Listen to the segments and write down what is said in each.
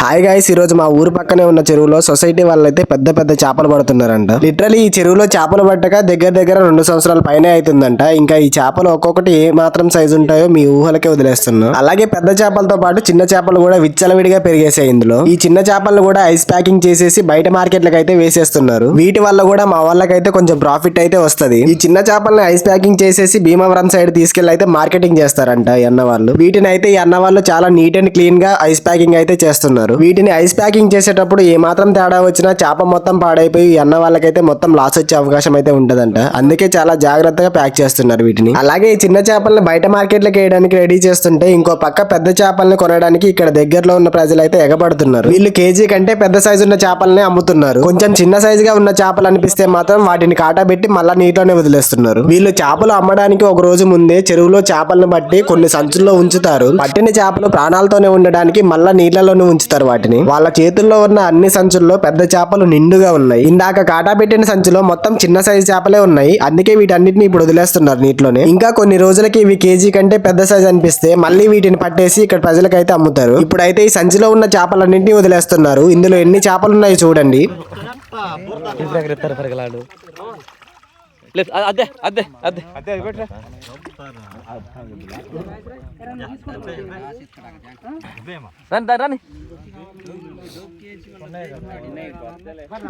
Hi guys, ఈ రోజు మా ఊరు పక్కనే ఉన్న చెరువులో సొసైటీ వాళ్ళైతే పెద్ద పెద్ద చేపలు పడుతున్నారంట. లిటరలీ ఈ చెరువులో చేపలు పట్టక దగ్గర 2 సంవత్సరాల పైనే అవుతుందంట. ఇంకా ఈ చేపలు ఒక్కొక్కటి ఏ మాత్రం సైజు ఉంటాయో మీ ఊహలకే వదిలేస్తున్నా. అలాగే పెద్ద చేపలతో పాటు చిన్న చేపలు కూడా విచ్చలవిడిగా పెరిగేసాయి ఇందులో. ఈ చిన్న చేపలను కూడా ఐస్ ప్యాకింగ్ చేసేసి బయట మార్కెట్లకు అయితే వేసేస్తున్నారు. వీటి వల్ల కూడా మా వాళ్ళకైతే కొంచెం ప్రాఫిట్ అయితే వస్తది. ఈ చిన్న చేపల్ని ఐస్ ప్యాకింగ్ చేసేసి భీమవరం సైడ్ తీసుకెళ్లి అయితే మార్కెటింగ్ చేస్తారంట ఈ అన్న వాళ్ళు. వీటిని అయితే ఈ అన్న వాళ్ళు చాలా నీట్ అండ్ క్లీన్ గా ఐస్ ప్యాకింగ్ అయితే చేస్తున్నారు. వీటిని ఐస్ ప్యాకింగ్ చేసేటప్పుడు ఏ మాత్రం తేడా వచ్చినా చేప మొత్తం పాడైపోయి అన్న వాళ్ళకైతే మొత్తం లాస్ వచ్చే అవకాశం అయితే ఉంటదంట. అందుకే చాలా జాగ్రత్తగా ప్యాక్ చేస్తున్నారు వీటిని. అలాగే ఈ చిన్న చేపల్ని బయట మార్కెట్లకు వేయడానికి రెడీ చేస్తుంటే ఇంకో పక్క పెద్ద చేపల్ని కొనడానికి ఇక్కడ దగ్గరలో ఉన్న ప్రజలు అయితే ఎగబడుతున్నారు. వీళ్ళు కేజీ కంటే పెద్ద సైజు ఉన్న చేపల్ని అమ్ముతున్నారు. కొంచెం చిన్న సైజుగా ఉన్న చేపలు అనిపిస్తే మాత్రం వాటిని కాటా పెట్టి మళ్ళా నీటిలోనే వదిలేస్తున్నారు. వీళ్ళు చేపలు అమ్మడానికి ఒక రోజు ముందే చెరువులో చేపలను బట్టి కొన్ని సంచుల్లో ఉంచుతారు. పట్టిన చేపలు ప్రాణాలతోనే ఉండడానికి మళ్ళా నీళ్లలోనే ఉంచుతారు వాటిని. వాళ్ళ చేతుల్లో ఉన్న అన్ని సంచుల్లో పెద్ద చేపలు నిండుగా ఉన్నాయి. ఇందాక కాటా పెట్టిన సంచిలో మొత్తం చిన్న సైజు చేపలే ఉన్నాయి. అందుకే వీటన్నిటిని ఇప్పుడు వదిలేస్తున్నారు నీటిలోనే. ఇంకా కొన్ని రోజులకి ఇవి కేజీ కంటే పెద్ద సైజు అనిపిస్తే మళ్ళీ వీటిని పట్టేసి ఇక్కడ ప్రజలకైతే అమ్ముతారు. ఇప్పుడైతే ఈ సంచిలో ఉన్న చేపలన్నింటినీ వదిలేస్తున్నారు. ఇందులో ఎన్ని చేపలు ఉన్నాయి చూడండి.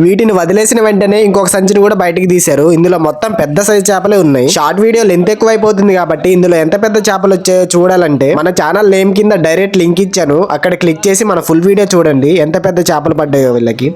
వీటిని వదిలేసిన వెంటనే ఇంకొక సంచిని కూడా బయటికి తీశారు. ఇందులో మొత్తం పెద్ద సైజు చేపలే ఉన్నాయి. షార్ట్ వీడియో లెంత్ ఎక్కువ అయిపోతుంది కాబట్టి ఇందులో ఎంత పెద్ద చేపలు వచ్చాయో చూడాలంటే మన ఛానల్ నేమ్ కింద డైరెక్ట్ లింక్ ఇచ్చాను. అక్కడ క్లిక్ చేసి మన ఫుల్ వీడియో చూడండి ఎంత పెద్ద చేపలు పడ్డాయో వీళ్ళకి.